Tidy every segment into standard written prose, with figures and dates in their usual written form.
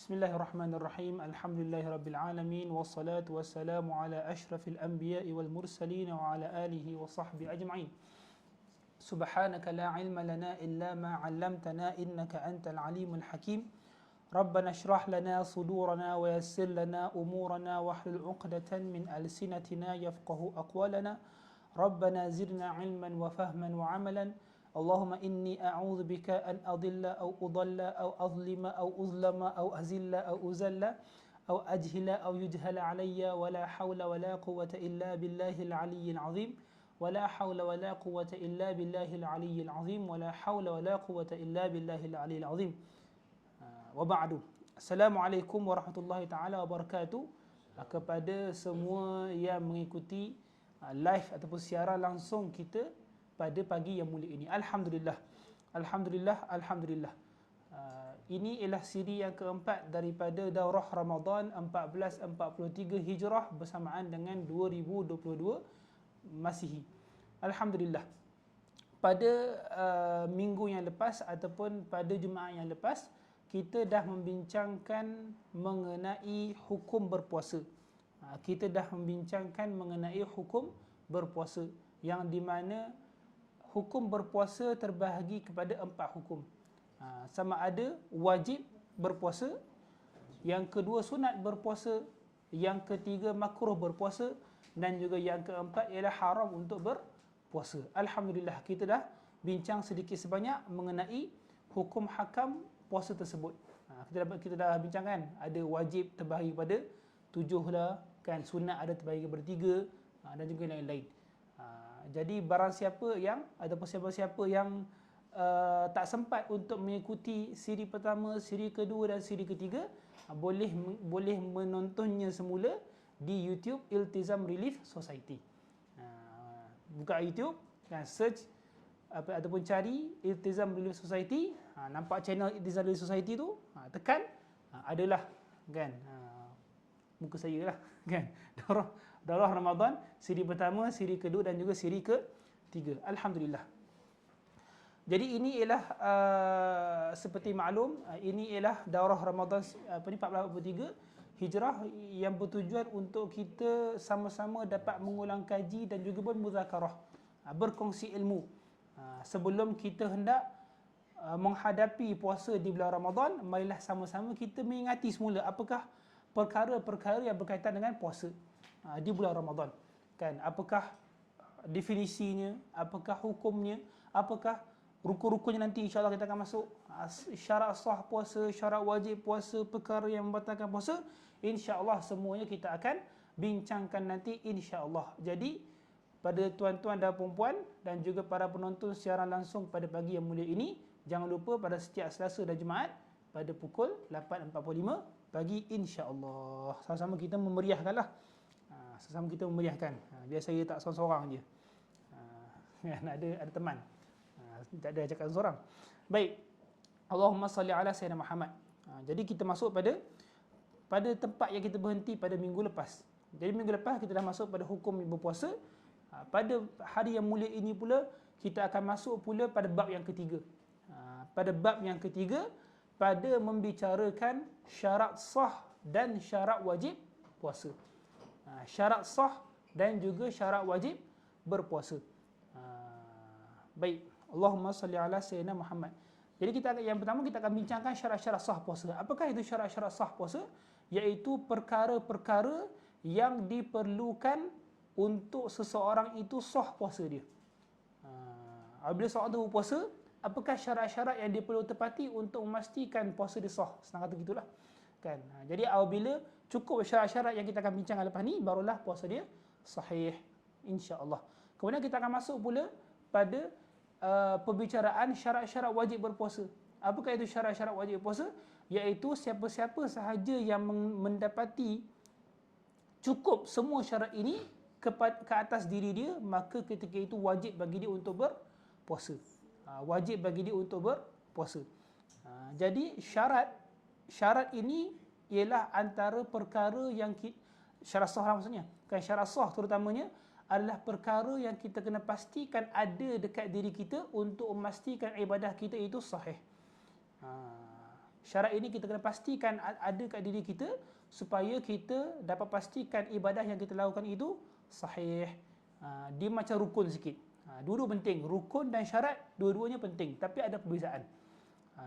Bismillahirrahmanirrahim. Alhamdulillahirabbil wassalatu wassalamu ala asyrafil anbiya'i wal mursalin wa ala alihi wa sahbihi ajma'in. Subhanaka la ilma lana illa ma 'allamtana innaka antal alimul hakim. Rabbana shrah lana sudurana wa yassir lana umurana wahlul 'uqdatan min alsinatina yafqahu aqwalana. Rabbana zidna 'ilman wa fahman wa 'amalan. Allahumma inni a'udzu bika an adilla aw udalla aw azlima aw uzlama aw azilla aw uzalla aw ajhila aw yujhala alayya wa la hawla wa la quwwata illa billahil aliyyil azim wa la hawla wa la quwwata illa billahil aliyyil azim wa la hawla wa la quwwata illa billahil aliyyil azim. Wa ba'du. Assalamualaikum warahmatullahi taala wabarakatuh. Kepada semua yang mengikuti live ataupun siaran langsung kita pada pagi yang mulia ini. Alhamdulillah. Alhamdulillah, alhamdulillah. Ini ialah siri yang keempat daripada daurah Ramadan 1443 Hijrah bersamaan dengan 2022 Masihi. Alhamdulillah. Pada minggu yang lepas ataupun pada Jumaat yang lepas, kita dah membincangkan mengenai hukum berpuasa. Kita dah membincangkan mengenai hukum berpuasa yang di mana hukum berpuasa terbahagi kepada 4 hukum. Sama ada wajib berpuasa, yang kedua sunat berpuasa, yang ketiga makruh berpuasa, dan juga yang keempat ialah haram untuk berpuasa. Alhamdulillah, kita dah bincang sedikit sebanyak mengenai hukum hakam puasa tersebut. Kita dah bincangkan, ada wajib terbahagi kepada 7 lah, kan, sunat ada terbahagi kepada 3, dan juga lain-lain. Jadi barang siapa yang ataupun siapa-siapa yang tak sempat untuk mengikuti siri pertama, siri kedua dan siri ketiga, boleh menontonnya semula di YouTube Iltizam Relief Society. Buka YouTube, kan, search ataupun cari Iltizam Relief Society, nampak channel Iltizam Relief Society tu, tekan, adalah, kan, muka saya lah, kan, daurah Ramadan siri pertama, siri kedua dan juga siri ketiga. Alhamdulillah. Jadi ini ialah seperti maklum, ini ialah daurah Ramadan 1443 Hijrah yang bertujuan untuk kita sama-sama dapat mengulang kaji dan juga bermuzakarah, berkongsi ilmu. Sebelum kita hendak menghadapi puasa di bulan Ramadan, marilah sama-sama kita mengingati semula apakah perkara-perkara yang berkaitan dengan puasa di bulan Ramadan, kan, apakah definisinya, apakah hukumnya, apakah rukun-rukunnya. Nanti insya-Allah kita akan masuk syarat sah puasa, syarat wajib puasa, perkara yang membatalkan puasa, insya-Allah semuanya kita akan bincangkan nanti insya-Allah. Jadi pada tuan-tuan dan puan-puan dan juga para penonton siaran langsung pada pagi yang mulia ini, jangan lupa pada setiap Selasa dan Jumaat pada pukul 8.45 pagi insya-Allah. Sama-sama kita memeriahkanlah. Sama-sama kita memeriahkan. Biar saya tak seorang-seorang je. Ada teman. Tak ada cakap seorang. Baik. Allahumma salli ala sayyidina Muhammad. Jadi kita masuk pada tempat yang kita berhenti pada minggu lepas. Jadi minggu lepas kita dah masuk pada hukum berpuasa. Pada hari yang mulia ini pula kita akan masuk pula pada bab yang ketiga. Pada bab yang ketiga, pada membicarakan syarat sah dan syarat wajib puasa. Syarat sah dan juga syarat wajib berpuasa. Baik, Allahumma salli ala sayyidina Muhammad. Jadi yang pertama kita akan bincangkan syarat-syarat sah puasa. Apakah itu syarat-syarat sah puasa? Iaitu perkara-perkara yang diperlukan untuk seseorang itu sah puasa dia. Apabila seorang itu berpuasa, apakah syarat-syarat yang dia perlu tepati untuk memastikan puasa dia sah? Senang kata gitulah, kan. Jadi apabila cukup syarat-syarat yang kita akan bincangkan lepas ni, barulah puasa dia sahih, insya-Allah. Kemudian kita akan masuk pula pada perbicaraan syarat-syarat wajib berpuasa. Apakah itu syarat-syarat wajib berpuasa? Iaitu siapa-siapa sahaja yang mendapati cukup semua syarat ini ke atas diri dia, maka ketika itu wajib bagi dia untuk berpuasa. Wajib bagi dia untuk berpuasa. Jadi syarat ini ialah antara perkara yang syarat sah maksudnya, kan, syarat sah terutamanya adalah perkara yang kita kena pastikan ada dekat diri kita untuk memastikan ibadah kita itu sahih. Syarat ini kita kena pastikan ada kat diri kita supaya kita dapat pastikan ibadah yang kita lakukan itu sahih. Dia macam rukun sikit. Dua-dua penting. Rukun dan syarat, dua-duanya penting. Tapi ada perbezaan.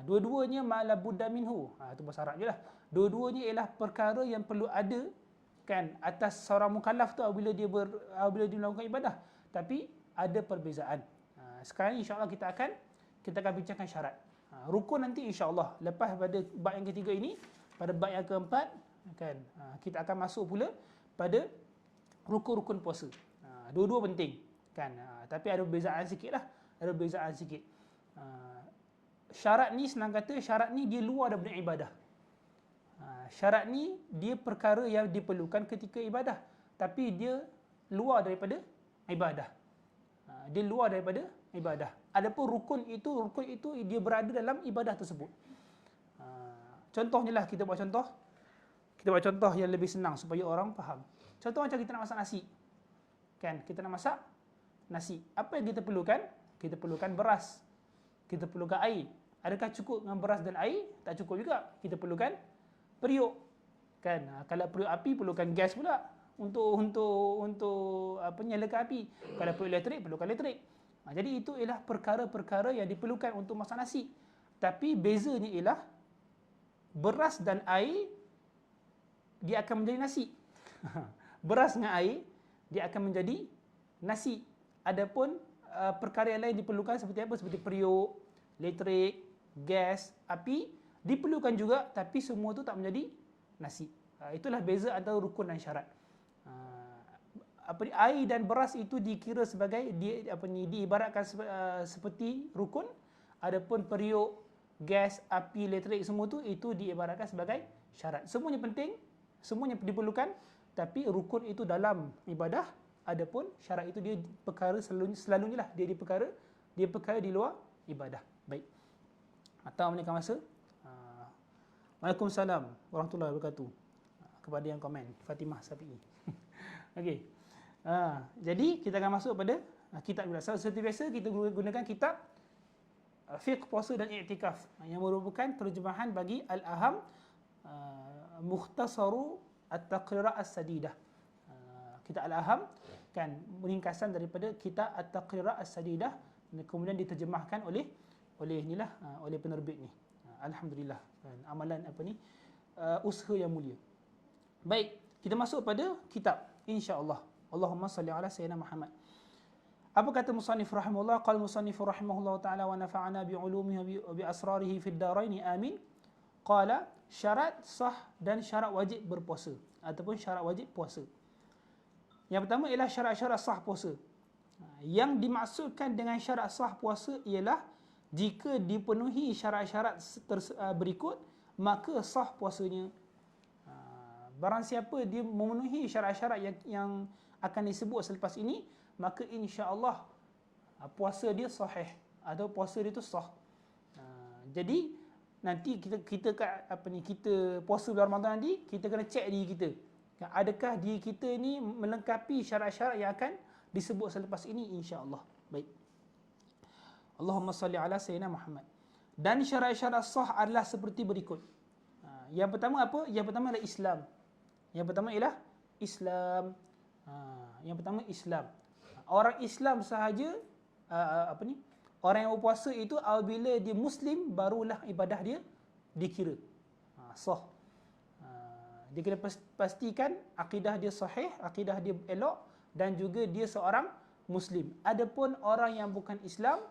Dua-duanya ma la budda minhu. Itu bahasa Arab je lah. Dua-duanya ialah perkara yang perlu ada kan atas seorang mukallaf tu apabila dia melakukan ibadah. Tapi ada perbezaan. Sekarang insya-Allah kita akan bincangkan syarat. Rukun nanti insya-Allah lepas pada bab yang ketiga ini, pada bab yang keempat kan kita akan masuk pula pada rukun-rukun puasa. Dua-dua penting kan. Tapi ada perbezaan sikitlah. Ada perbezaan sikit. Syarat ni senang kata syarat ni dia luar daripada ibadah. Syarat ni dia perkara yang diperlukan ketika ibadah, tapi dia luar daripada ibadah. Dia luar daripada ibadah. Adapun rukun itu dia berada dalam ibadah tersebut. Contohnya lah kita buat contoh. Kita buat contoh yang lebih senang supaya orang faham. Contoh macam kita nak masak nasi. Kan, kita nak masak nasi. Apa yang kita perlukan? Kita perlukan beras. Kita perlukan air. Adakah cukup dengan beras dan air? Tak cukup juga. Kita perlukan periuk. Kan? Kalau periuk api perlukan gas pula untuk nyalakan api. Kalau periuk elektrik perlukan elektrik. Jadi itu ialah perkara-perkara yang diperlukan untuk masak nasi. Tapi bezanya ialah beras dan air dia akan menjadi nasi. Beras dengan air dia akan menjadi nasi. Adapun perkara yang lain diperlukan seperti apa? Seperti periuk, elektrik, gas, api diperlukan juga, tapi semua tu tak menjadi nasi. Itulah beza antara rukun dan syarat. Air dan beras itu dikira sebagai diibaratkan seperti rukun. Adapun periuk, gas, api, elektrik semua tu itu diibaratkan sebagai syarat. Semuanya penting, semuanya diperlukan, tapi rukun itu dalam ibadah. Adapun syarat itu dia perkara selalunya lah dia perkara di luar ibadah. Baik. Atau menekan masa. Waalaikumsalam warahmatullahi wabarakatuh. Kepada yang komen, Fatimah Safi'i. Okey. Jadi kita akan masuk pada kitab ibadah. Seperti biasa kita gunakan kitab Fiqh Puasa dan I'tikaf yang merupakan terjemahan bagi Al-Aham Mukhtasaru At-Taqrirat As-Sadidah. Kitab Al-Aham kan ringkasan daripada kitab At-Taqrirat As-Sadidah, kemudian diterjemahkan oleh penerbit ni. Alhamdulillah. Amalan usaha yang mulia. Baik, kita masuk pada kitab insya-Allah. Allahumma salli ala sayyidina Muhammad. Apa kata musannif rahimahullah? Qala musannif rahimahullah taala wa nafa'ana bi ulumihi wa bi asrarihi fid darain amin. Qala syarat sah dan syarat wajib berpuasa ataupun syarat wajib puasa. Yang pertama ialah syarat-syarat sah puasa. Yang dimaksudkan dengan syarat sah puasa ialah jika dipenuhi syarat-syarat berikut, maka sah puasanya. Barang siapa dia memenuhi syarat-syarat yang akan disebut selepas ini, maka insya-Allah puasa dia sahih atau puasa dia tu sah. Jadi nanti kita puasa bulan Ramadan nanti kita kena cek diri kita. Adakah diri kita ni melengkapi syarat-syarat yang akan disebut selepas ini insya-Allah. Baik. Allahumma salli ala sayyidina Muhammad. Dan syarat-syarat sah adalah seperti berikut. Yang pertama apa? Yang pertama adalah Islam. Yang pertama ialah Islam. Yang pertama Islam. Orang Islam sahaja orang yang berpuasa itu apabila dia Muslim barulah ibadah dia dikira sah. Dia kena pastikan akidah dia sahih, akidah dia elok dan juga dia seorang Muslim. Adapun orang yang bukan Islam,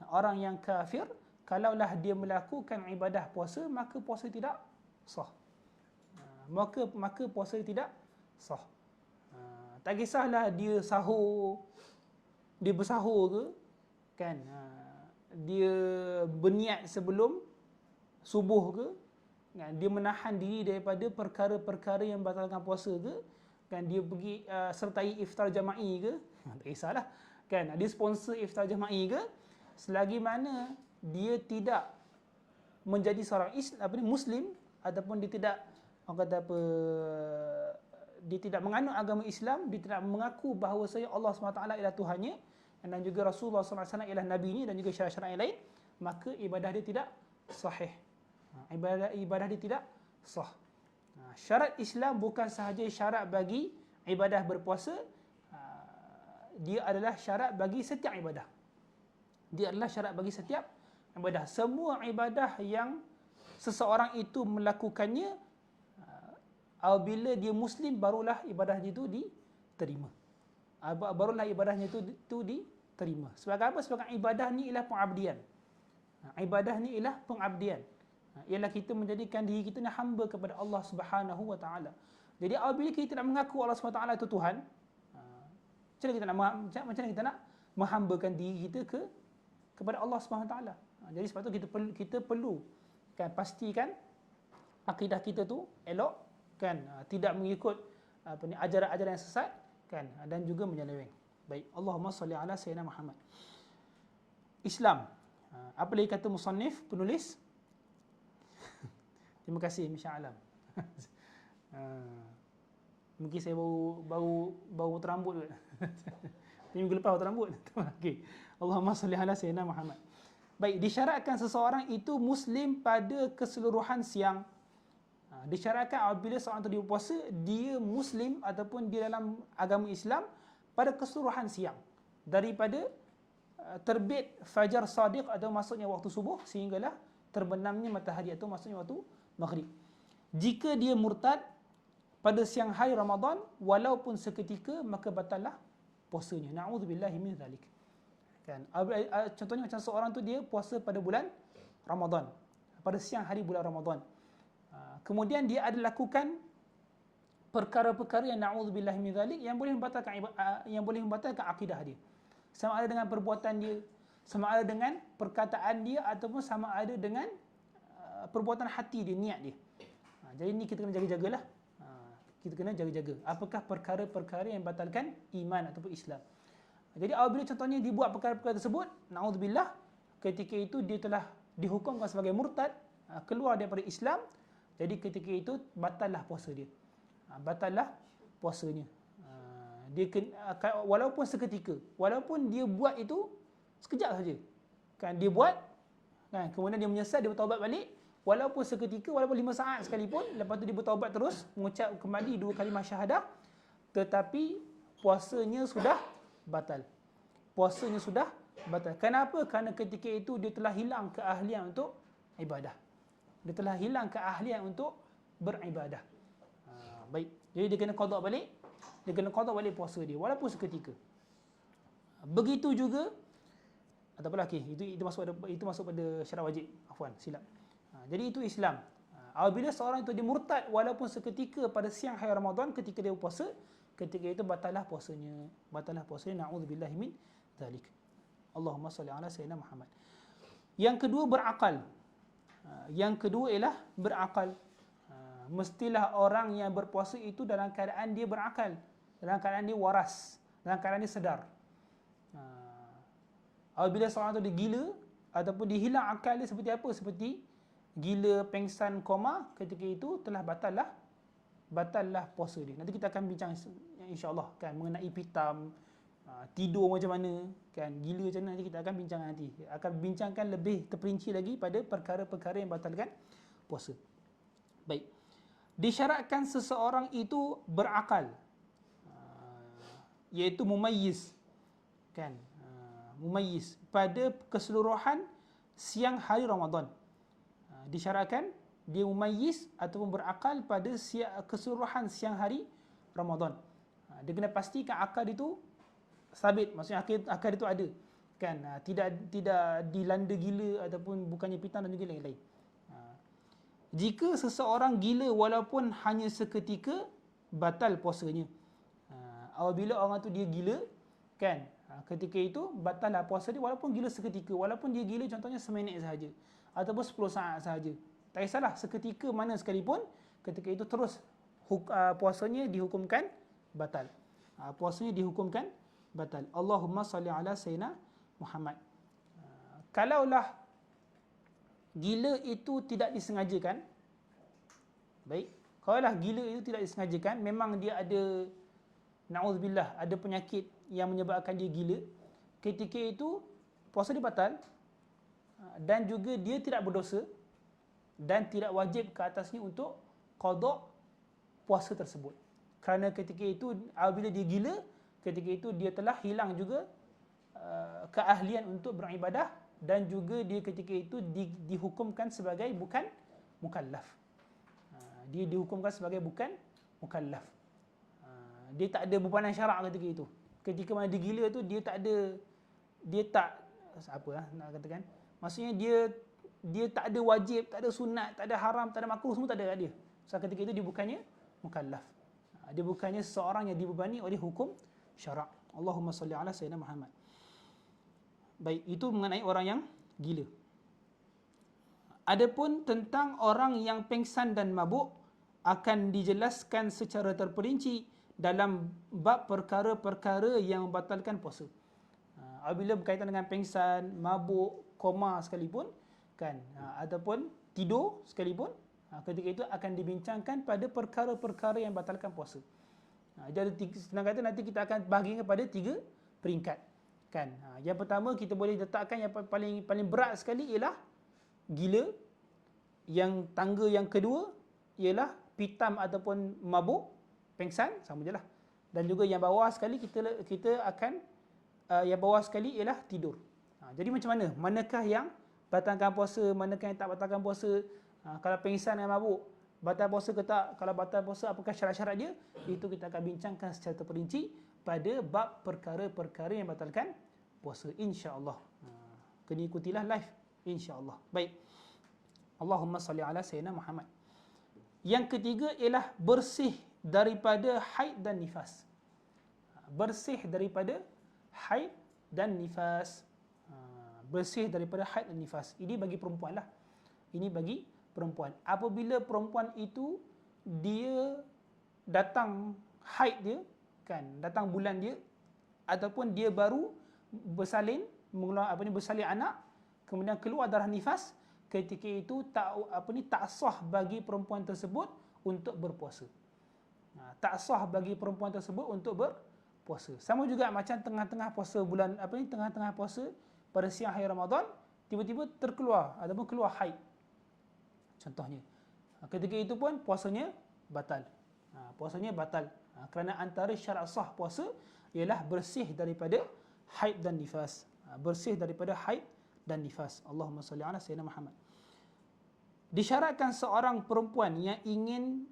orang yang kafir, kalaulah dia melakukan ibadah puasa, maka puasa tidak sah. Maka puasa tidak sah. Tak kisahlah dia bersahur ke, kan? Dia berniat sebelum subuh ke, kan? Dia menahan diri daripada perkara-perkara yang batalkan puasa ke, kan? Dia pergi sertai iftar jama'i ke, tak kisahlah, kan? Dia sponsor iftar jama'i ke, selagi mana dia tidak menjadi seorang Muslim ataupun dia tidak dia tidak menganut agama Islam, dia tidak mengaku bahawasanya Allah SWT ialah Tuhannya dan juga Rasulullah SAW ialah Nabi-Nya dan juga syarat-syarat yang lain, maka ibadah dia tidak sahih. Ibadah dia tidak sah. Syarat Islam bukan sahaja syarat bagi ibadah berpuasa, dia adalah syarat bagi setiap ibadah. Dia adalah syarat bagi setiap ibadah. Semua ibadah yang seseorang itu melakukannya, apabila dia Muslim, barulah ibadahnya itu diterima. Barulah ibadahnya itu diterima. Sebagai apa? Sebagai ibadah ni ialah pengabdian. Ibadah ni ialah pengabdian. Ialah kita menjadikan diri kita ni hamba kepada Allah Subhanahu Wa Taala. Jadi apabila kita nak mengaku Allah Subhanahu Wa Taala itu Tuhan, macam mana kita nak menghambakan diri kita kepada Allah Subhanahu Wa Taala. Jadi sebab tu kita perlu kan pastikan akidah kita tu elok, kan, tidak mengikut ajaran-ajaran yang sesat, kan, dan juga menyeleweng. Baik, Allahumma salli ala sayyidina Muhammad. Islam. Apa lagi kata musannif, penulis? Terima kasih Misha Alam. Mungkin saya baru potong rambut kot. Minggu lepas potong rambut. Okey. Allahumma salli ala sayyidina Muhammad. Baik, disyaratkan seseorang itu Muslim pada keseluruhan siang. Disyaratkan apabila seorang itu berpuasa, dia Muslim ataupun dia dalam agama Islam pada keseluruhan siang. Daripada terbit fajar sadiq atau maksudnya waktu subuh sehinggalah terbenamnya matahari atau maksudnya waktu maghrib. Jika dia murtad pada siang hari Ramadan walaupun seketika, maka batallah puasanya. Na'udzubillahi min zalik. Kan? Contohnya macam seorang tu dia puasa pada bulan Ramadan, pada siang hari bulan Ramadan. Kemudian dia ada lakukan perkara-perkara yang na'udzubillahi min zalik yang boleh membatalkan akidah dia. Sama ada dengan perbuatan dia, sama ada dengan perkataan dia, ataupun sama ada dengan perbuatan hati dia, niat dia. Jadi ni kita kena jaga-jagalah. Kita kena jaga-jaga. Apakah perkara-perkara yang batalkan iman ataupun Islam. Jadi apabila contohnya dibuat perkara-perkara tersebut, na'udzubillah, ketika itu dia telah dihukumkan sebagai murtad, keluar daripada Islam. Jadi ketika itu batallah puasa dia. Batallah puasanya. Dia walaupun seketika, walaupun dia buat itu sekejap saja. Kan dia buat, kan, kemudian dia menyesal, dia bertaubat balik, walaupun seketika, walaupun 5 saat sekalipun, lepas tu dia bertaubat terus, mengucap kembali 2 kalimah syahadah, tetapi puasanya sudah batal. Puasanya sudah batal. Kenapa? Kerana ketika itu dia telah hilang keahlian untuk ibadah. Dia telah hilang keahlian untuk beribadah. Baik. Jadi dia kena qada balik. Dia kena qada balik puasa dia walaupun seketika. Begitu juga ataupun okey, itu masuk pada syarat wajib. Afwan, silap. Jadi itu Islam. Apabila seorang itu dia murtad walaupun seketika pada siang hari Ramadan ketika dia berpuasa, ketika itu batallah puasanya. Batallah puasanya. Na'udzubillahi min zalik. Allahumma salli ala sayyidina Muhammad. Yang kedua, berakal. Yang kedua ialah berakal. Mestilah orang yang berpuasa itu dalam keadaan dia berakal, dalam keadaan dia waras, dalam keadaan dia sedar. Apabila seorang itu dia gila ataupun dia hilang akal dia seperti apa? Seperti gila, pengsan, koma, ketika itu telah batallah puasa dia. Nanti kita akan bincang insya-Allah kan mengenai pitam, tidur macam mana, kan, gila macam mana, nanti kita akan bincang nanti. Akan bincangkan lebih terperinci lagi pada perkara-perkara yang batalkan puasa. Baik. Disyaratkan seseorang itu berakal, iaitu mumayyiz, kan, mumayyiz pada keseluruhan siang hari Ramadan. Disyaratkan dia mumayyiz ataupun berakal pada keseluruhan siang hari Ramadan. Dia kena pastikan akal itu sabit, maksudnya akal itu ada, kan, tidak dilanda gila ataupun bukannya pitan dan juga lain-lain. Jika seseorang gila walaupun hanya seketika, batal puasanya. Apabila orang tu dia gila, kan, ketika itu batallah puasa dia walaupun gila seketika, walaupun dia gila contohnya seminit sahaja ataupun 10 saat sahaja. Tak kisahlah seketika mana sekalipun, ketika itu terus puasanya dihukumkan batal. Puasanya dihukumkan batal. Allahumma salli ala sayyidina Muhammad. Kalaulah gila itu tidak disengajakan, baik, kalaulah gila itu tidak disengajakan, memang dia ada, na'udzubillah, ada penyakit yang menyebabkan dia gila, ketika itu puasa dia batal, dan juga dia tidak berdosa, dan tidak wajib ke atasnya untuk qada puasa tersebut. Kerana ketika itu apabila dia gila, ketika itu dia telah hilang juga keahlian untuk beribadah, dan juga dia ketika itu dihukumkan sebagai bukan mukallaf. Dia dihukumkan sebagai bukan mukallaf. Dia tak ada bebanan syarak ketika itu. Ketika mana dia gila tu dia tak nak katakan, maksudnya dia tak ada wajib, tak ada sunat, tak ada haram, tak ada makruh, semua tak ada kat dia. So ketika itu dia bukannya mukallaf. Dia bukannya seorang yang dibebani oleh hukum syarak. Allahumma salli ala sayyidina Muhammad. Baik, itu mengenai orang yang gila. Adapun tentang orang yang pengsan dan mabuk akan dijelaskan secara terperinci dalam bab perkara-perkara yang membatalkan puasa. Apabila berkaitan dengan pengsan, mabuk, koma sekalipun, kan, ataupun tidur sekalipun, ketika itu akan dibincangkan pada perkara-perkara yang membatalkan puasa. Jadi senang kata nanti kita akan bahagi kepada 3 peringkat, kan. Yang pertama kita boleh letakkan yang paling berat sekali ialah gila. Yang tangga yang kedua ialah pitam ataupun mabuk, pengsan, sama je lah. Dan juga yang bawah sekali kita akan yang bawah sekali ialah tidur. Jadi macam mana? Manakah yang batalkan puasa, manakah yang tak batalkan puasa? Kalau pengsan dan mabuk, batal puasa ke tak? Kalau batal puasa, apakah syarat-syarat dia? Itu kita akan bincangkan secara terperinci pada bab perkara-perkara yang batalkan puasa, insya-Allah. Kena ikutilah live, insya-Allah. Baik. Allahumma salli ala sayyidina Muhammad. Yang ketiga ialah bersih daripada haid dan nifas. Bersih daripada haid dan nifas. Bersih daripada haid dan nifas. Ini bagi perempuan lah. Ini bagi perempuan. Apabila perempuan itu dia datang haid dia, kan, datang bulan dia, ataupun dia baru bersalin, bersalin anak, kemudian keluar darah nifas, ketika itu tak sah bagi perempuan tersebut untuk berpuasa. Tak sah bagi perempuan tersebut untuk berpuasa. Sama juga macam tengah-tengah puasa bulan tengah-tengah puasa pada siang hari Ramadan, tiba-tiba terkeluar ataupun keluar haid. Contohnya. Ketika itu pun puasanya batal. Puasanya batal. Kerana antara syarat sah puasa ialah bersih daripada haid dan nifas. Bersih daripada haid dan nifas. Allahumma salli ala sayyidina Muhammad. Disyaratkan seorang perempuan yang ingin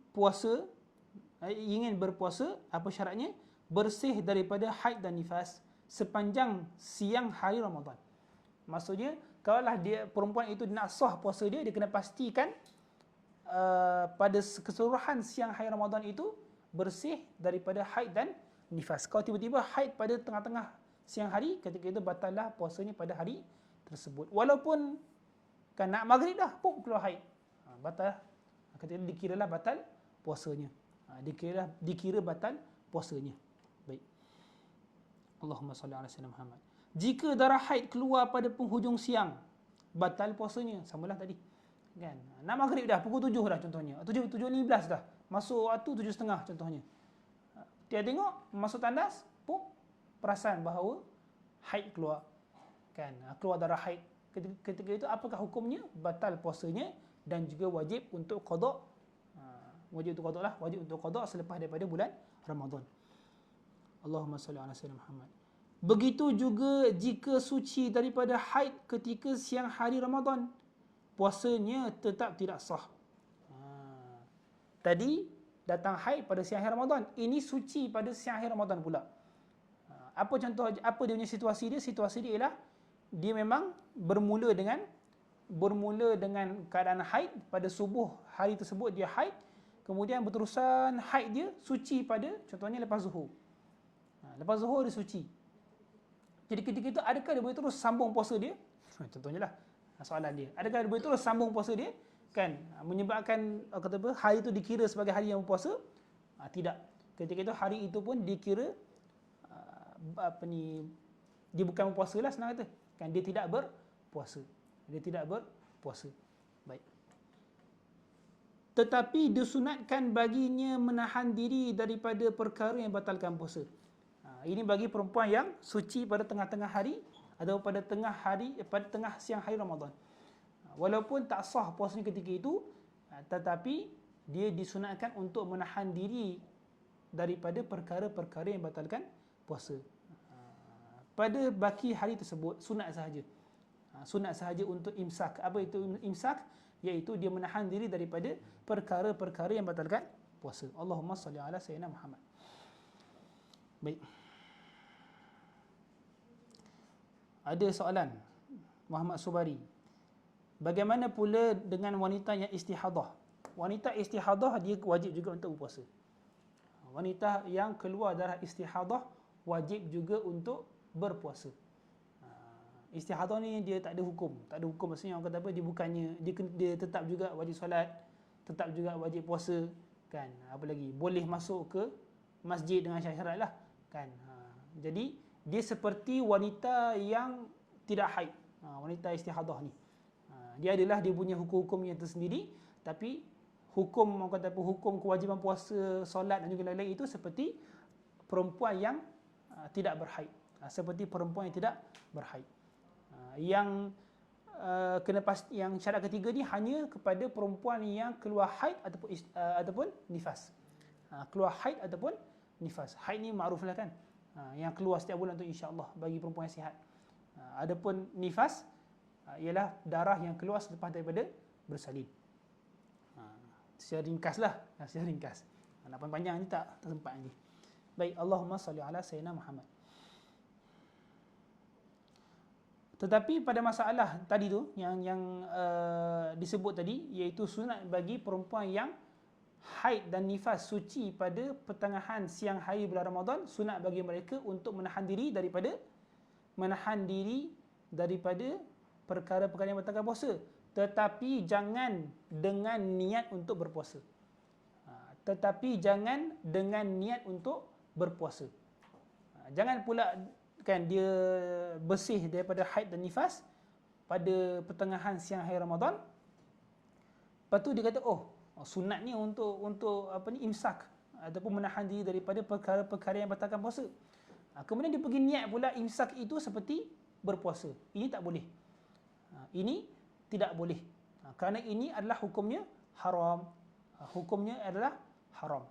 berpuasa, apa syaratnya? Bersih daripada haid dan nifas sepanjang siang hari Ramadan. Maksudnya, kalaulah perempuan itu nak sah puasa dia kena pastikan pada keseluruhan siang hari Ramadan itu bersih daripada haid dan nifas. Kalau tiba-tiba haid pada tengah-tengah siang hari, ketika itu batallah puasanya pada hari tersebut. Walaupun kan nak maghrib dah, pun keluar haid. Batal. Ketika itu dikiralah batal puasanya. Dikira batal puasanya. Baik. Allahumma salli ala sayyidina Muhammad. Jika darah haid keluar pada penghujung siang, batal puasanya. Samalah tadi. Kan? Nak maghrib dah, pukul 7 dah contohnya. 7.15 dah. Masuk waktu 7.30 contohnya. Dia tengok, masuk tandas, pun perasan bahawa haid keluar. Kan? Keluar darah haid. Ketika itu apakah hukumnya? Batal puasanya dan juga wajib untuk qada. Wajib untuk qada lah, wajib untuk qada selepas daripada bulan Ramadan. Allahumma salli ala sayyidina Muhammad. Begitu juga jika suci daripada haid ketika siang hari Ramadan, puasanya tetap tidak sah. Tadi datang haid pada siang hari Ramadan, ini suci pada siang hari Ramadan pula. Apa dia punya situasi dia? Situasi dia ialah dia memang bermula dengan keadaan haid pada subuh hari tersebut, dia haid, kemudian berterusan haid dia suci pada contohnya lepas zuhur. Lepas zuhur dia suci. Jadi ketika itu adakah dia boleh terus sambung puasa dia? Contohnya lah soalan dia. Adakah dia boleh terus sambung puasa dia? Kan menyebabkan hari itu dikira sebagai hari yang berpuasa? Tidak. Ketika itu hari itu pun dikira dia bukan berpuasa lah, senang kata. Kan dia tidak berpuasa. Dia tidak berpuasa. Baik. Tetapi disunatkan baginya menahan diri daripada perkara yang batalkan puasa. Ini bagi perempuan yang suci pada tengah-tengah hari atau pada tengah siang hari Ramadan. Walaupun tak sah puasanya ketika itu, tetapi dia disunatkan untuk menahan diri daripada perkara-perkara yang batalkan puasa. Pada baki hari tersebut, sunat sahaja. Sunat sahaja untuk imsak. Apa itu imsak? Iaitu dia menahan diri daripada perkara-perkara yang batalkan puasa. Allahumma salli ala sayyidina Muhammad. Baik. Ada soalan Muhammad Subari. Bagaimana pula dengan wanita yang istihadah? Wanita istihadah dia wajib juga untuk berpuasa. Wanita yang keluar darah istihadah wajib juga untuk berpuasa. Istihadah ni dia tak ada hukum. Tak ada hukum maksudnya orang kata apa, dia bukannya dia tetap juga wajib solat, tetap juga wajib puasa, kan? Apa lagi? Boleh masuk ke masjid dengan syarat-syarat lah, kan? Jadi dia seperti wanita yang tidak haid. Wanita istihadah ni. Dia adalah dia punya hukum-hukum yang tersendiri, tapi hukum orang kata apa, hukum kewajiban puasa, solat dan juga lain-lain itu seperti perempuan yang tidak berhaid. Seperti perempuan yang tidak berhaid. Yang kena pasti, yang syarat ketiga ni hanya kepada perempuan yang keluar haid ataupun nifas. Keluar haid ataupun nifas. Haid ni makruf lah kan. Yang keluar setiap bulan tu insya-Allah bagi perempuan yang sihat. Adapun nifas ialah darah yang keluar selepas daripada bersalin. Secara ringkas lah, secara ringkas. Nak panjang ni tak sempat lagi. Baik, Allahumma salli ala sayyidina Muhammad. Tetapi pada masalah tadi tu yang disebut tadi, iaitu sunat bagi perempuan yang haid dan nifas suci pada pertengahan siang hari bulan Ramadan, sunat bagi mereka untuk menahan diri daripada perkara-perkara yang batalkan puasa, tetapi jangan dengan niat untuk berpuasa. Jangan pula kan dia bersih daripada haid dan nifas pada pertengahan siang hari Ramadan. Lepas tu dia kata, sunat ni untuk apa ni, imsak ataupun menahan diri daripada perkara-perkara yang batalkan puasa. Kemudian dia pergi niat pula imsak itu seperti berpuasa. Ini tak boleh. Ini tidak boleh. Kerana ini adalah hukumnya haram. Hukumnya adalah haram.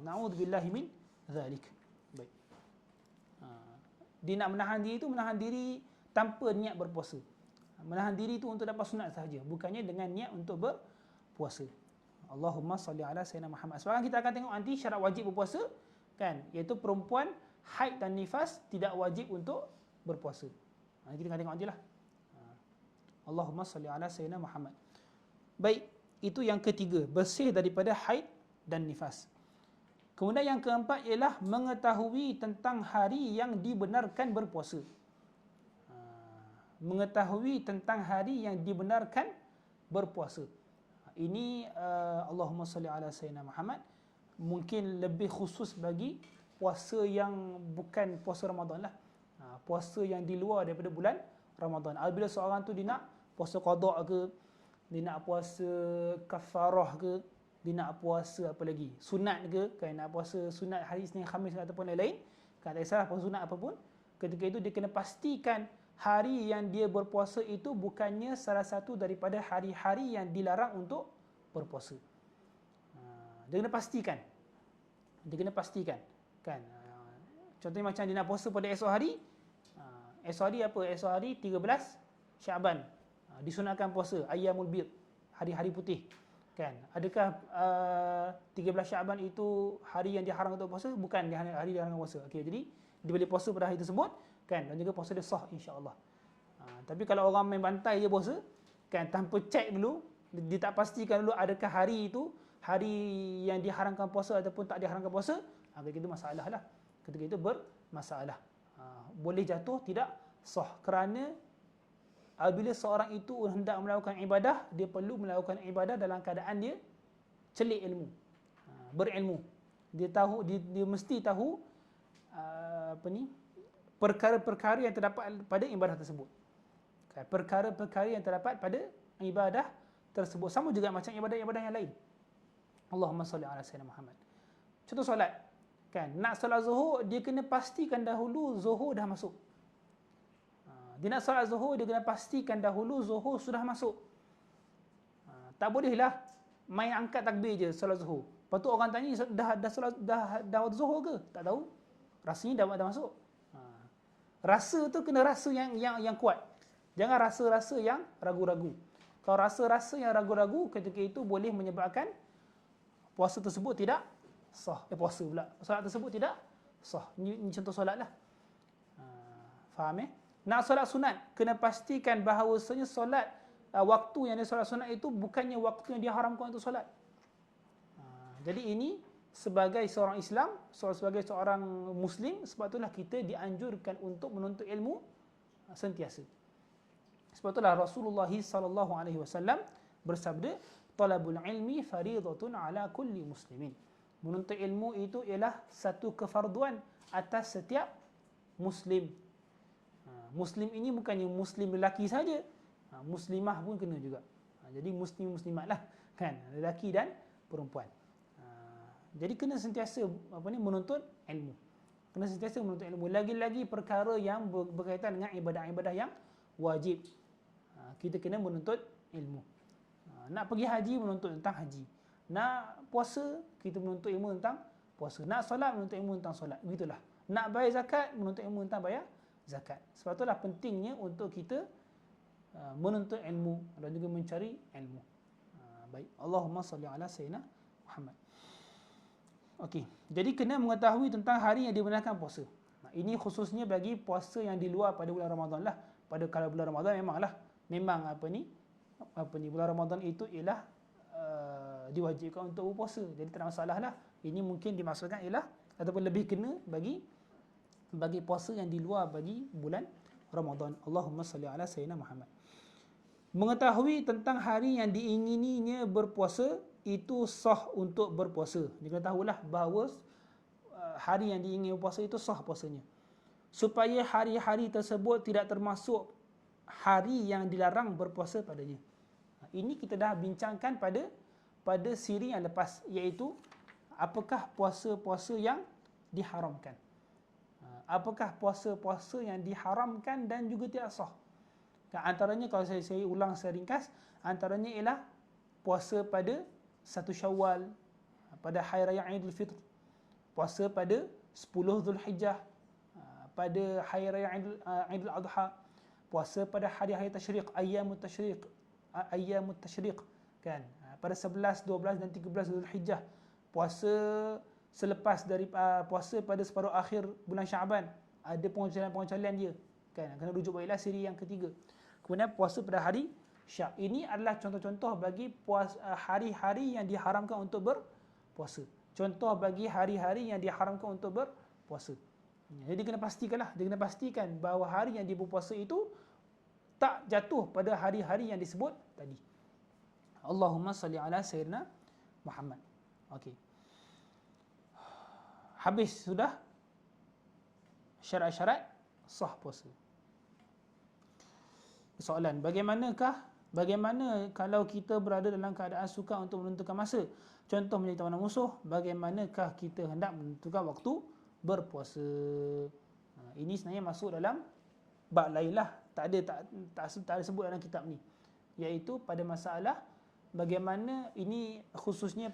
Na'udzubillahi min zalik. Baik. Dia nak menahan diri itu, menahan diri tanpa niat berpuasa. Menahan diri itu untuk dapat sunat sahaja, bukannya dengan niat untuk berpuasa. Allahumma salli ala sayyidina Muhammad. Sekarang kita akan tengok nanti syarat wajib berpuasa, kan? Iaitu perempuan haid dan nifas tidak wajib untuk berpuasa. Nanti kita akan tengok nantilah. Allahumma salli ala sayyidina Muhammad. Baik, itu yang ketiga, bersih daripada haid dan nifas. Kemudian yang keempat ialah mengetahui tentang hari yang dibenarkan berpuasa. Mengetahui tentang hari yang dibenarkan berpuasa. Ini Allahumma salli ala sayyidina Muhammad mungkin lebih khusus bagi puasa yang bukan puasa Ramadan lah. Puasa yang di luar daripada bulan Ramadan. Apabila seorang tu dia nak puasa qada ke, dia nak puasa kafarah ke, dia nak puasa apa lagi, sunat ke, kan, nak puasa sunat hari Isnin, Khamis ataupun lain-lain, kan, tak kisahlah puasa sunat apapun, ketika itu dia kena pastikan hari yang dia berpuasa itu bukannya salah satu daripada hari-hari yang dilarang untuk berpuasa. Dia kena pastikan, kan. Contohnya macam dia nak puasa pada esok hari, esok hari 13 Syaban, disunatkan puasa Ayyamul Bid, hari-hari putih, kan. Adakah 13 Syaban itu hari yang diharam untuk puasa? Bukan hari diharam puasa. Okey, jadi dia boleh puasa pada hari tersebut, kan, dan juga puasa dia sah insya-Allah. Tapi kalau orang main bantai je puasa, kan, tanpa cek dulu, dia tak pastikan dulu adakah hari itu hari yang diharamkan puasa ataupun tak diharamkan puasa, ketika itu masalah lah. Ketika itu bermasalah. Boleh jatuh tidak sah, kerana apabila seorang itu hendak melakukan ibadah, dia perlu melakukan ibadah dalam keadaan dia celik ilmu, berilmu. Dia mesti tahu perkara-perkara yang terdapat pada ibadah tersebut. Perkara-perkara yang terdapat pada ibadah tersebut. Sama juga macam ibadah-ibadah yang lain. Allahumma salli ala sayyidina Muhammad. Contoh solat, kan, nak solat zuhur, dia kena pastikan dahulu zuhur dah masuk. Dia nak solat zuhur, dia kena pastikan dahulu zuhur sudah masuk. Tak bolehlah main angkat takbir je solat zuhur. Lepas tu orang tanya, dah waktu zuhur ke? Tak tahu. Rasanya dah masuk. Rasa tu kena rasa yang kuat. Jangan rasa-rasa yang ragu-ragu. Kalau rasa-rasa yang ragu-ragu, ketika itu boleh menyebabkan puasa tersebut tidak sah. Puasa pula. Solat tersebut tidak sah. Ini contoh solat lah. Faham Nak solat sunat, kena pastikan bahawasanya solat, waktu yang dia solat sunat itu bukannya waktu yang diharamkan untuk solat. Jadi ini sebagai seorang Islam, sebagai seorang Muslim, sebab itulah kita dianjurkan untuk menuntut ilmu sentiasa. Sebab itulah Rasulullah SAW bersabda, talabul ilmi faridatun ala kulli muslimin. Menuntut ilmu itu ialah satu kefarduan atas setiap Muslim. Muslim ini bukannya Muslim lelaki saja, Muslimah pun kena juga. Jadi Muslim-Muslimat lah, kan, lelaki dan perempuan. Jadi kena sentiasa menuntut ilmu. Kena sentiasa menuntut ilmu. Lagi-lagi perkara yang berkaitan dengan ibadah-ibadah yang wajib, kita kena menuntut ilmu. Nak pergi haji, menuntut tentang haji. Nak puasa, kita menuntut ilmu tentang puasa. Nak solat, menuntut ilmu tentang solat. Begitulah. Nak bayar zakat, menuntut ilmu tentang bayar zakat. Sebab itulah pentingnya untuk kita menuntut ilmu dan juga mencari ilmu. Baik. Allahumma salli ala sayyidina Muhammad. Okey. Jadi kena mengetahui tentang hari yang dibenarkan puasa. Ini khususnya bagi puasa yang di luar pada bulan Ramadan lah. Pada kalau bulan Ramadan memang bulan Ramadan itu ialah diwajibkan untuk berpuasa. Jadi tak ada masalah lah. Ini mungkin dimaksudkan ialah ataupun lebih kena bagi puasa yang di luar bagi bulan Ramadan. Allahumma salli ala sayyidina Muhammad. Mengetahui tentang hari yang diingininya berpuasa, itu sah untuk berpuasa. Diketahuilah bahawa hari yang diingini berpuasa itu sah puasanya. Supaya hari-hari tersebut tidak termasuk hari yang dilarang berpuasa padanya. Ini kita dah bincangkan pada siri yang lepas, iaitu apakah puasa-puasa yang diharamkan. Apakah puasa-puasa yang diharamkan dan juga tidak sah. Antaranya, kalau saya ulang secara ringkas, antaranya ialah puasa pada 1 Syawal, pada Hari Raya Aidil Fitr, puasa pada 10 Zulhijjah, pada Hari Raya Aidil Adha, puasa pada hari-hari tasyriq, ayyamut tasyriq, kan, pada 11, 12 dan 13 Zulhijjah, puasa selepas dari puasa pada separuh akhir bulan Syaban, ada pengecualian dia, kan, kena rujuk baiklah siri yang ketiga. Kemudian puasa pada hari Syak. Ini adalah contoh-contoh bagi hari-hari yang diharamkan untuk berpuasa. Contoh bagi hari-hari yang diharamkan untuk berpuasa. Jadi kena pastikan bahawa hari yang berpuasa itu tak jatuh pada hari-hari yang disebut tadi. Allahumma salli ala sayyidina Muhammad. Okey. Habis sudah syarat-syarat sah puasa. Soalan, bagaimana kalau kita berada dalam keadaan sukar untuk menentukan masa? Contoh menjadi tawanan musuh, bagaimanakah kita hendak menentukan waktu berpuasa? Ini sebenarnya masuk dalam bab lain lah. Tak ada sebut dalam kitab ni. Iaitu pada masalah bagaimana, ini khususnya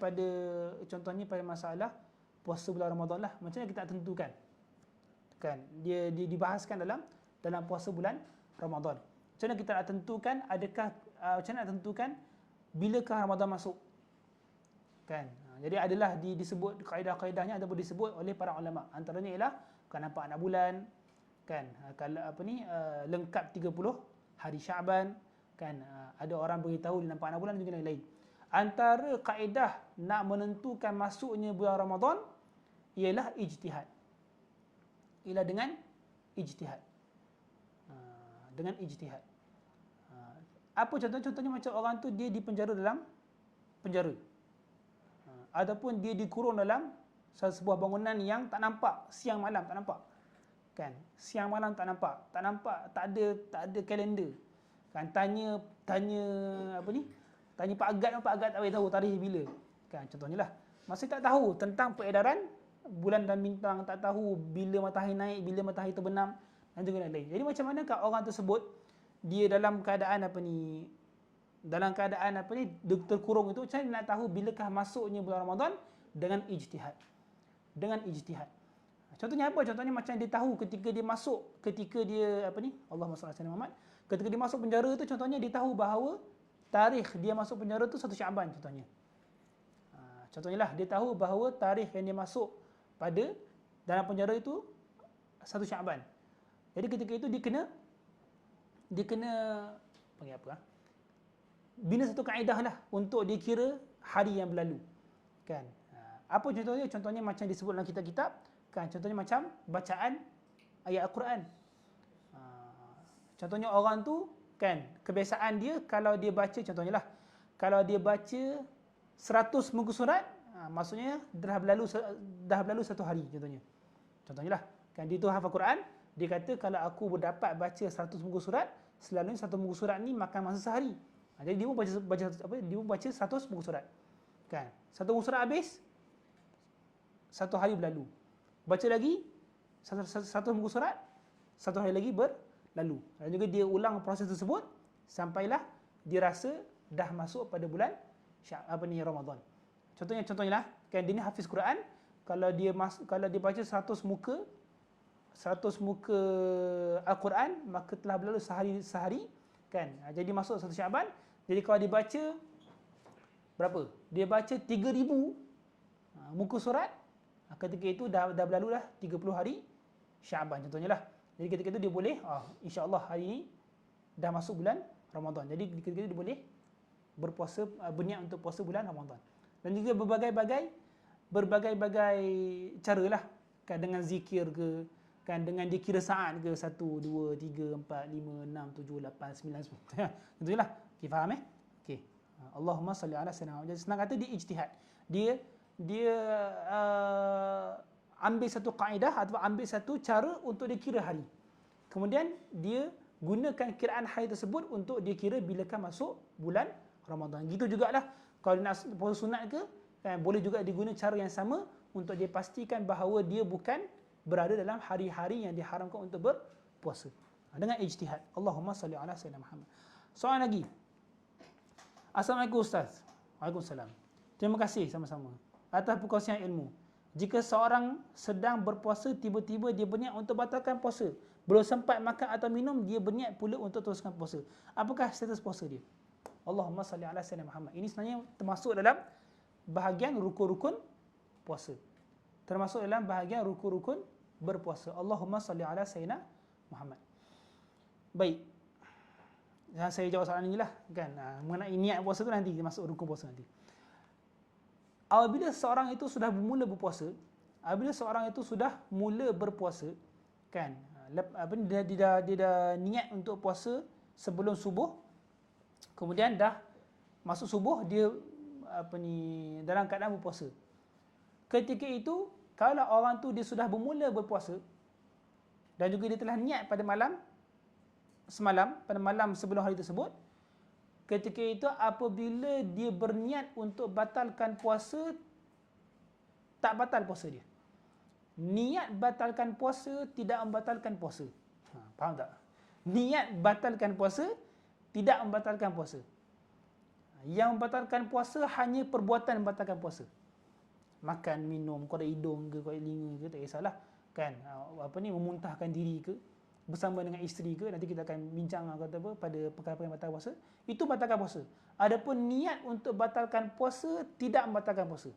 contohnya pada masalah puasa bulan Ramadan lah. Macam mana kita nak tentukan? Kan, dia dibahaskan dalam puasa bulan Ramadan. Macam mana kita nak tentukan macam mana nak tentukan bilakah Ramadan masuk? Kan? Jadi adalah disebut kaedah-kaedahnya ataupun disebut oleh para ulama. Antaranya ialah kan nampak anak bulan, kan, kalau lengkap 30 hari Syaban, kan, ada orang beritahu dia nampak anak bulan dan juga lain-lain. Antara kaedah nak menentukan masuknya bulan Ramadan ialah ijtihad. Ialah dengan ijtihad. Dengan ijtihad. Apa contohnya? Macam orang tu dia dipenjara dalam penjara. Ataupun dia dikurung dalam sebuah bangunan yang tak nampak, siang malam tak nampak. Kan? Siang malam tak nampak, tak ada kalender. Kan, tanya tanya Pak Agad tak tahu tarikh bila. Kan, contohnya lah. Masih tak tahu tentang peredaran bulan dan bintang, tak tahu bila matahari naik, bila matahari terbenam, dan juga lain-lain. Jadi macam manakah orang tersebut dia dalam keadaan dia terkurung itu, macam mana nak tahu bilakah masuknya bulan Ramadan? Dengan ijtihad. Contohnya apa? Contohnya macam dia tahu ketika dia Allahumma salli ala Muhammad, ketika dia masuk penjara tu, contohnya dia tahu bahawa tarikh dia masuk penjara tu 1 Syaban contohnya. Contohnya lah, dia tahu bahawa tarikh yang dia masuk pada dalam penjara itu 1 Syaban. Jadi ketika itu dia kena panggil apa? Bina satu kaedah lah untuk dia kira hari yang berlalu. Kan? Apa contohnya? Contohnya macam disebut dalam kitab-kitab, kan? Contohnya macam bacaan ayat Al-Quran. Contohnya orang tu, kan, kebiasaan dia kalau dia baca, contohnya lah, kalau dia baca 100 muka surat, maksudnya dah berlalu 1 hari contohnya. Contohnya lah, kan, dia tu hafal Quran, dia kata kalau aku dapat baca 100 muka surat, selalunya 1 muka surat ni makan masa sehari. Jadi dia pun baca 100 muka surat. Kan? 1 muka surat habis, 1 hari berlalu. Baca lagi 1 muka surat, 1 hari lagi berlalu. Dan juga dia ulang proses tersebut sampailah dia rasa dah masuk pada bulan Ramadan. Contohnya lah, kan, dia ni hafiz Quran, kalau dia baca 100 muka Al-Quran, maka telah berlalu sehari, kan? Jadi masuk 1 Syaban. Jadi kalau dia baca berapa? Dia baca 3,000 muka surat, ketika itu dah berlalu dah 30 hari Syaban contohnya lah. Jadi ketika itu dia boleh, insya-Allah hari ini dah masuk bulan Ramadan. Jadi ketika itu dia boleh berpuasa, berniat untuk puasa bulan Ramadan. Dan juga berbagai-bagai caralah, kan, dengan zikir ke, kan, dengan dia kira saat ke, 1, 2, 3, 4, 5, 6, 7, 8, 9, 10. Itulah. Okey, faham Okey. Allahumma salli ala sayyidina Muhammad. Senang kata dia ijtihad. Dia ambil satu kaedah atau ambil satu cara untuk dia kira hari. Kemudian dia gunakan kiraan hari tersebut untuk dia kira bilakah masuk bulan Ramadan. Gitu jugalah kalau nak puasa sunat ke, kan, boleh juga diguna cara yang sama untuk dia pastikan bahawa dia bukan berada dalam hari-hari yang diharamkan untuk berpuasa. Dengan ijtihad. Allahumma salli ala sayyidina Muhammad. Soalan lagi. Assalamualaikum Ustaz. Waalaikumsalam. Terima kasih sama-sama atas perkongsian ilmu. Jika seorang sedang berpuasa, tiba-tiba dia berniat untuk batalkan puasa, belum sempat makan atau minum, dia berniat pula untuk teruskan puasa, apakah status puasa dia? Allahumma salli ala sayyidina Muhammad. Ini sebenarnya termasuk dalam bahagian rukun-rukun puasa. Termasuk dalam bahagian rukun-rukun berpuasa. Allahumma salli ala sayyidina Muhammad. Baik. Saya jawab soalan inilah, kan, mengenai niat puasa tu nanti masuk rukun puasa nanti. Apabila seorang itu sudah bermula berpuasa, kan, dia dah niat untuk puasa sebelum subuh, kemudian dah masuk subuh dia dalam keadaan berpuasa. Ketika itu kalau orang tu dia sudah bermula berpuasa dan juga dia telah niat pada malam sebelum hari tersebut, ketika itu apabila dia berniat untuk batalkan puasa, tak batal puasa dia. Niat batalkan puasa tidak membatalkan puasa. Faham tak? Niat batalkan puasa tidak membatalkan puasa. Yang membatalkan puasa hanya perbuatan membatalkan puasa. Makan, minum, korek hidung ke, korek telinga ke, tak kisahlah, kan, memuntahkan diri ke bersama dengan isteri ke, nanti kita akan bincang pada perkara-perkara yang batalkan puasa, itu batalkan puasa. Adapun niat untuk batalkan puasa tidak membatalkan puasa.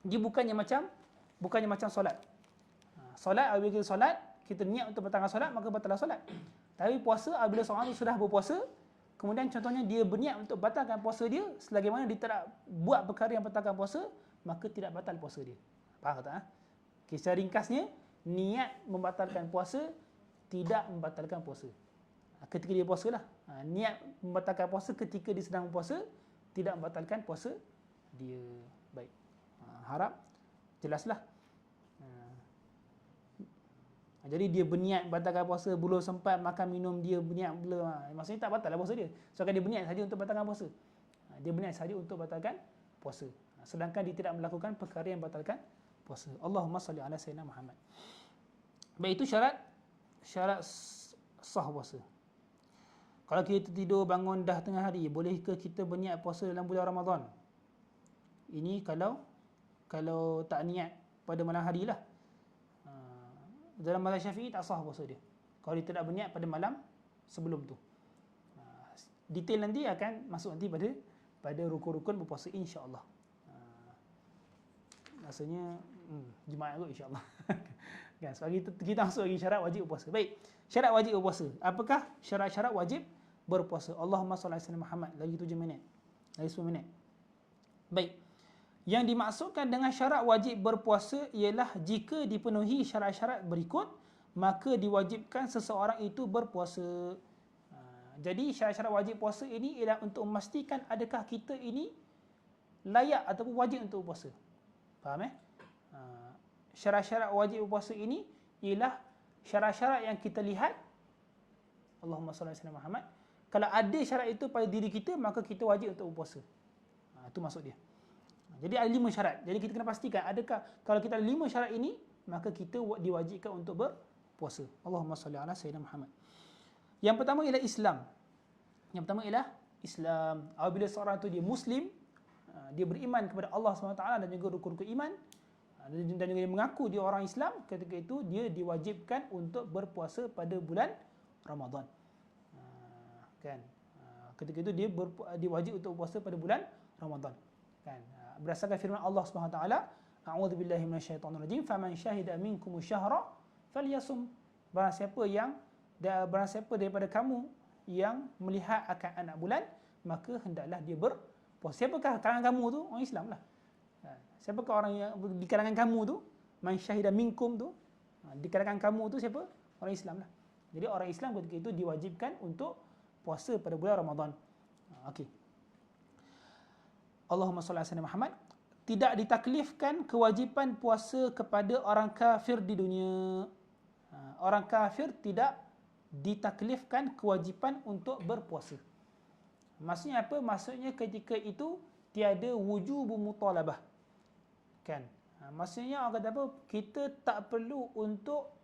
Dia bukannya macam solat. Solat, apabila kita solat, kita niat untuk batalkan solat, maka batalkan solat. Tapi puasa, apabila seorang itu sudah berpuasa, kemudian contohnya dia berniat untuk batalkan puasa dia, selagi mana dia tak buat perkara yang batalkan puasa, maka tidak batal puasa dia. Faham tak? Okay, secara ringkasnya, niat membatalkan puasa tidak membatalkan puasa. Ketika dia puasa lah. Niat membatalkan puasa ketika dia sedang berpuasa tidak membatalkan puasa dia. Baik. Harap jelaslah. Jadi dia berniat batalkan puasa, belum sempat makan minum, dia berniat belum. Maksudnya tak batal lah puasa dia. So dia berniat saja untuk batalkan puasa. Dia berniat saja untuk batalkan puasa. Sedangkan dia tidak melakukan perkara yang batalkan puasa. Allahumma salli ala sayyidina Muhammad. Baik, itu syarat sah puasa. Kalau kita tidur bangun dah tengah hari, bolehkah kita berniat puasa dalam bulan Ramadan? Ini kalau tak niat pada malam hari lah. Dalam mazhab Syafi'i tak sah puasa dia kalau dia tidak berniat pada malam sebelum tu. Detail nanti akan masuk nanti pada rukun-rukun berpuasa, insya-Allah. Rasanya Jumaat kot, insya-Allah. Kan, sebab kita masuk lagi syarat wajib berpuasa. Baik, syarat wajib berpuasa. Apakah syarat-syarat wajib berpuasa? Allahumma salli ala sayyidina Muhammad. Lagi 7 minit. Lagi 10 minit. Baik. Yang dimaksudkan dengan syarat wajib berpuasa ialah jika dipenuhi syarat-syarat berikut, maka diwajibkan seseorang itu berpuasa. Jadi syarat-syarat wajib puasa ini ialah untuk memastikan adakah kita ini layak ataupun wajib untuk berpuasa. Faham Syarat-syarat wajib berpuasa ini ialah syarat-syarat yang kita lihat. Allahumma salli ala sayyidina Muhammad. Kalau ada syarat itu pada diri kita, maka kita wajib untuk berpuasa. Itu maksud dia. Jadi ada 5 syarat. Jadi kita kena pastikan adakah kalau kita ada 5 syarat ini, maka kita diwajibkan untuk berpuasa. Allahumma salli ala sayyidina Muhammad. Yang pertama ialah Islam. Yang pertama ialah Islam. Apabila seorang itu dia Muslim, dia beriman kepada Allah SWT dan juga rukun-rukun iman, dan juga dia mengaku dia orang Islam, ketika itu dia diwajibkan untuk berpuasa pada bulan Ramadan. Kan? Ketika itu dia wajib untuk berpuasa pada bulan Ramadan. Kan? Berdasarkan firman Allah SWT, A'udzubillahi minasyaitonirrajim, faman syahida minkum syahra falyasum. Barang siapa daripada kamu yang melihat akan anak bulan, maka hendaklah dia berpuasa. Siapakah kalangan kamu tu? Orang Islam lah. Siapakah orang yang di kalangan kamu tu? Man syahida minkum tu, di kalangan kamu tu siapa? Orang Islam lah. Jadi orang Islam ketika itu diwajibkan untuk puasa pada bulan Ramadan. Okey. Allahumma salli ala sayyidina Muhammad. Tidak ditaklifkan kewajipan puasa kepada orang kafir di dunia. Orang kafir tidak ditaklifkan kewajipan untuk berpuasa. Maksudnya apa? Maksudnya ketika itu tiada wujubu mutalabah. Kan? Maksudnya orang kata apa? Kita tak perlu untuk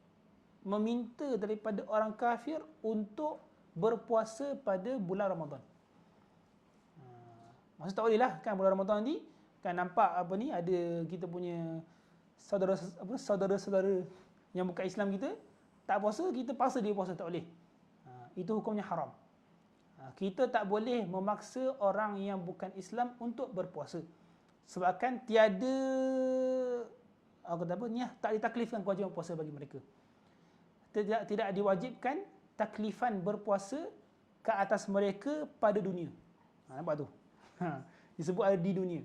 meminta daripada orang kafir untuk berpuasa pada bulan Ramadan. Maksud tak boleh lah kan, bulan Ramadan nanti kan nampak apa ni, ada kita punya saudara-saudara yang bukan Islam kita tak puasa, kita paksa dia puasa, tak boleh. Itu hukumnya haram. Kita tak boleh memaksa orang yang bukan Islam untuk berpuasa. Sebabkan tiada tak ditaklifkan kewajipan puasa bagi mereka. Tidak diwajibkan taklifan berpuasa ke atas mereka pada dunia. Nampak tu? Disebut ada di dunia.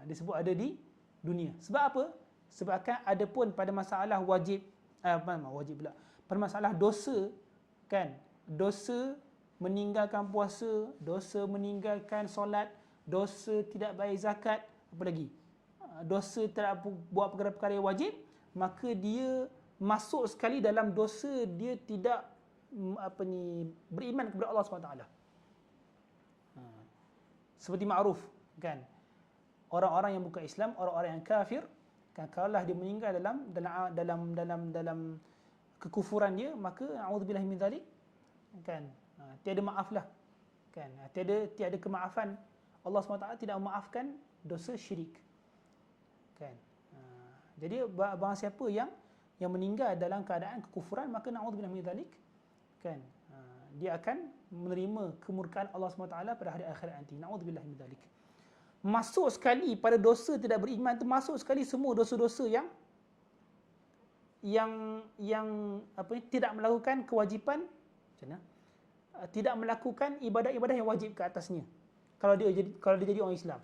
Disebut ada di dunia. Sebab apa? Sebabkan ada pun pada masalah wajib pula. Pada masalah dosa, kan? Dosa meninggalkan puasa, dosa meninggalkan solat, dosa tidak bayar zakat, apa lagi? Dosa tidak buat perkara-perkara yang wajib, maka dia masuk sekali dalam dosa dia tidak beriman kepada Allah SWT. Seperti ma'ruf, kan? Orang-orang yang bukan Islam, orang-orang yang kafir, kan, kalaulah dia meninggal dalam kekufuran dia, maka a'udzubillahi min dzalik, kan? Tiada maaf lah, kan? Tiada kemaafan. Allah SWT tidak memaafkan dosa syirik, kan? Jadi barang siapa yang meninggal dalam keadaan kekufuran, maka na'udzubillahi min dzalik, kan? Dia akan menerima kemurkaan Allah SWT pada hari akhirat nanti. Na'udzubillahi min dzalik. Masuk sekali pada dosa tidak beriman itu, masuk sekali semua dosa-dosa yang tidak melakukan kewajipan, tidak melakukan ibadah-ibadah yang wajib ke atasnya kalau dia jadi orang Islam,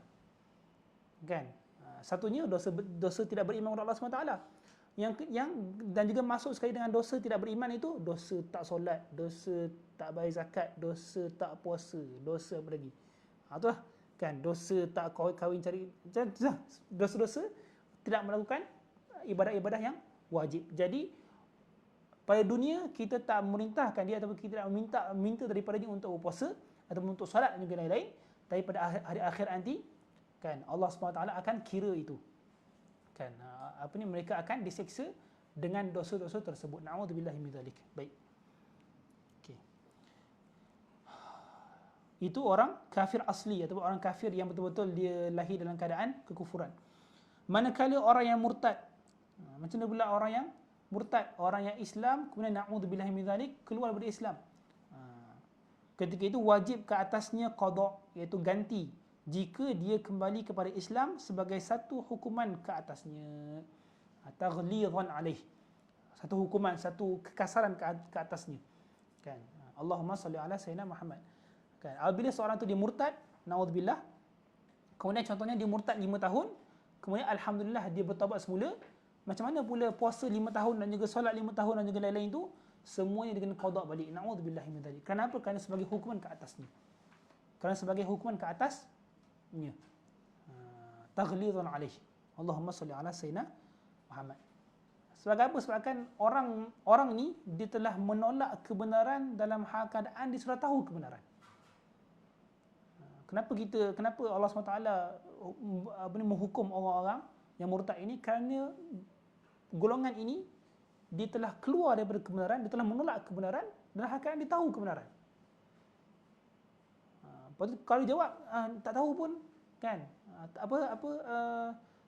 kan? Satunya dosa tidak beriman kepada Allah SWT. Dan juga masuk sekali dengan dosa tidak beriman itu, dosa tak solat, dosa tak bayar zakat, dosa tak puasa, dosa apa lagi? Itu lah, kan? Dosa tak kahwin cari, dosa-dosa tidak melakukan ibadah-ibadah yang wajib. Jadi pada dunia kita tak memerintahkan dia ataupun kita tak minta daripada dia untuk berpuasa ataupun untuk solat dan juga lain-lain. Tapi pada hari akhir nanti, kan, Allah SWT akan kira itu, kan? Mereka akan diseksa dengan dosa-dosa tersebut. Na'udzubillahi min dzalik. Baik. Okey. Itu orang kafir asli ataupun orang kafir yang betul-betul dia lahir dalam keadaan kekufuran. Manakala orang yang murtad, macam mana pula orang yang murtad, orang yang Islam kemudian na'udzubillahi min dzalik keluar daripada Islam. Ketika itu wajib ke atasnya qada, iaitu ganti jika dia kembali kepada Islam sebagai satu hukuman ke atasnya. Taghlidhan alaih. Satu hukuman, satu kekasaran ke atasnya. Kan? Allahumma salli ala sayyidina Muhammad. Kan? Apabila seorang tu dia murtad, naudzubillah, kemudian contohnya dia murtad 5 tahun, kemudian alhamdulillah dia bertaubat semula, macam mana pula puasa 5 tahun dan juga solat 5 tahun dan juga lain-lain tu, semuanya dia kena qada balik. Naudzubillah min dzalik. Kenapa? Kerana sebagai hukuman ke atasnya. Kerana sebagai hukuman ke atasnya. Taghlidhan alaih. Allahumma salli ala sayyidina Muhammad. Sebagai apa? Sebabkan orang ni dia telah menolak kebenaran dalam hal keadaan dia sudah tahu kebenaran. Kenapa Allah SWT menghukum orang-orang yang murtad ini? Kerana golongan ini dia telah keluar daripada kebenaran, dia telah menolak kebenaran dalam hal keadaan dia tahu kebenaran. Kalau dia jawab tak tahu pun kan,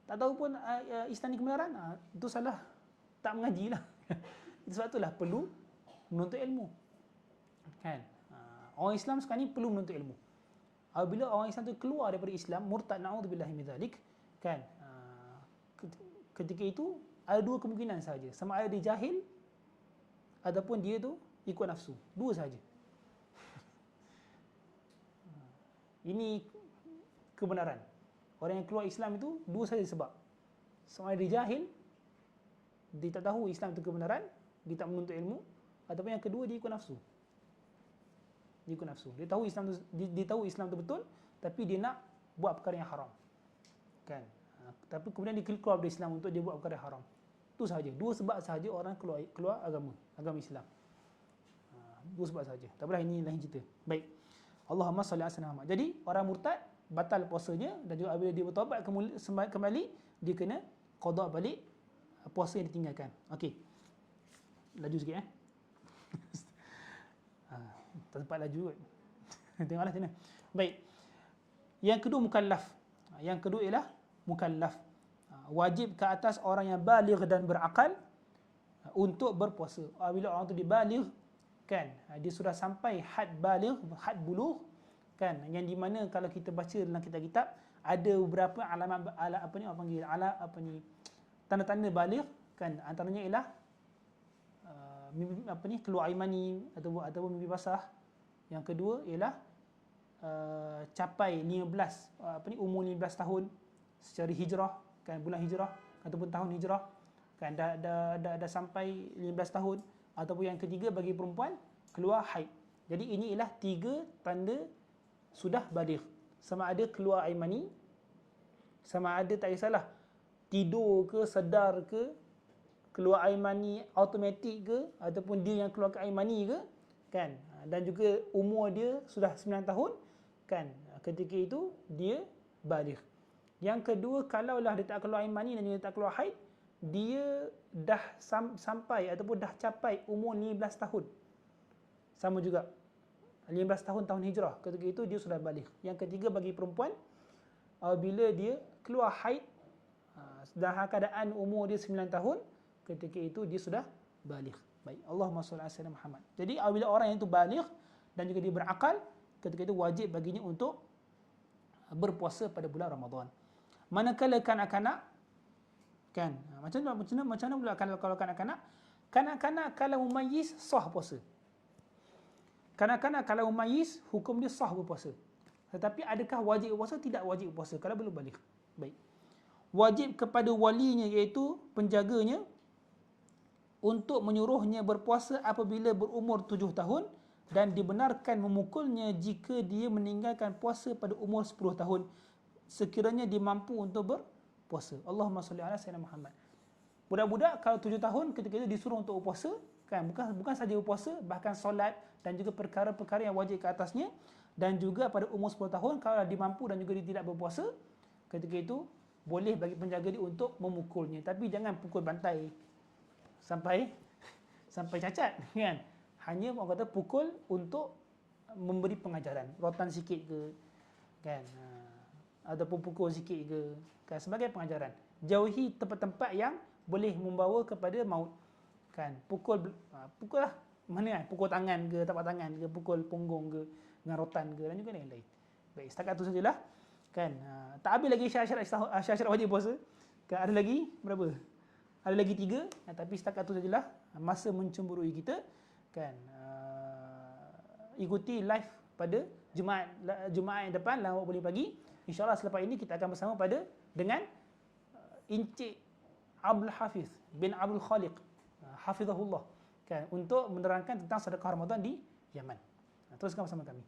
tak tahu pun Islam ni kebenaran, itu salah, tak mengaji lah. Sebab itulah perlu menuntut ilmu. Kan? Orang Islam sekarang ni perlu menuntut ilmu. Apabila orang Islam tu keluar daripada Islam, murtad, na'udzubillahi min dzalik, kan? Ketika itu ada dua kemungkinan saja. Sama ada dia jahil ataupun dia tu ikut nafsu. Dua saja. Ini kebenaran. Orang yang keluar Islam itu dua saja sebab. Sama ada dia jahil, dia tak tahu Islam itu kebenaran, dia tak menuntut ilmu, ataupun yang kedua dia ikut nafsu. Dia ikut nafsu. Dia tahu Islam itu betul, tapi dia nak buat perkara yang haram. Kan? Tapi kemudian dia keluar dari Islam untuk dia buat perkara yang haram. Itu sahaja. Dua sebab sahaja orang keluar agama Islam. Dua sebab sahaja. Tak apalah, ini lain cerita. Baik. Allahumma salli ala sayyidina Muhammad. Jadi orang murtad batal puasanya dan juga apabila dia bertaubat kembali dia kena qada balik puasa yang ditinggalkan. Okey. Laju sikit tak sempat laju kot. Tengoklah sini. Baik. Yang kedua mukallaf. Yang kedua ialah mukallaf. Wajib ke atas orang yang baligh dan berakal untuk berpuasa. Apabila orang tu dibaligh, kan, dia sudah sampai had baligh, had bulugh, kan, yang di mana kalau kita baca dalam kitab-kitab ada beberapa alamat tanda-tanda baligh, kan, antaranya ialah keluar air mani ataupun mimpi basah. Yang kedua ialah capai 15 umur 15 tahun secara hijrah, kan, bulan hijrah ataupun tahun hijrah, kan, dah sampai 15 tahun. Ataupun yang ketiga bagi perempuan keluar haid. Jadi ini ialah 3 tanda sudah baligh. Sama ada keluar air mani, sama ada tak kisahlah tidur ke, sedar ke, keluar air mani automatik ke, ataupun dia yang keluarkan air mani ke, kan, dan juga umur dia sudah 9 tahun, kan, ketika itu dia baligh. Yang kedua, kalaulah dia tak keluar air mani dan dia tak keluar haid, dia dah sampai ataupun dah capai umur 15 tahun. Sama juga 15 tahun hijrah, ketika itu dia sudah baligh. Yang ketiga bagi perempuan, apabila dia keluar haid dalam keadaan umur dia 9 tahun, ketika itu dia sudah baligh. Baik, Allahumma shalli ala sayyidina Muhammad. Jadi apabila orang yang itu baligh dan juga dia berakal, ketika itu wajib baginya untuk berpuasa pada bulan Ramadan. Manakala kanak-kanak, kan, macam mana pula kalau kanak-kanak? Kanak-kanak kalau mumayyiz sah puasa. Kanak-kanak kalau mumayyiz hukum dia sah berpuasa. Tetapi adakah wajib berpuasa? Tidak wajib berpuasa kalau belum baligh. Baik. Wajib kepada walinya, iaitu penjaganya, untuk menyuruhnya berpuasa apabila berumur 7 tahun dan dibenarkan memukulnya jika dia meninggalkan puasa pada umur 10 tahun sekiranya dia mampu untuk berpuasa. Allahumma salli ala sayyidina Muhammad. Budak-budak kalau 7 tahun ketika itu disuruh untuk berpuasa, kan, bukan saja berpuasa, bahkan solat dan juga perkara-perkara yang wajib ke atasnya. Dan juga pada umur 10 tahun kalau dia mampu dan juga dia tidak berpuasa, ketika itu boleh bagi penjaga dia untuk memukulnya, tapi jangan pukul bantai. sampai cacat kan. Hanya orang kata pukul untuk memberi pengajaran, rotan sikit ke kan, ataupun pukul sikit ke kan, sebagai pengajaran. Jauhi tempat-tempat yang boleh membawa kepada maut kan. Pukul lah mana kan, pukul tangan ke, tapak tangan ke, pukul punggung ke dengan rotan ke, dan juga lain-lain. Baik, setakat tu sajalah kan. Tak habis lagi syarat wajib puasa kan. Ada lagi berapa? Ada lagi 3, tapi setakat tu sajalah masa mencemburui kita kan. Ikuti live pada Jumaat yang depan 8:30 pagi. InsyaAllah selepas ini kita akan bersama dengan Encik Abdul Hafiz bin Abdul Khaliq hafizahullah kan, untuk menerangkan tentang sedekah Ramadan di Yaman. Teruskan bersama kami.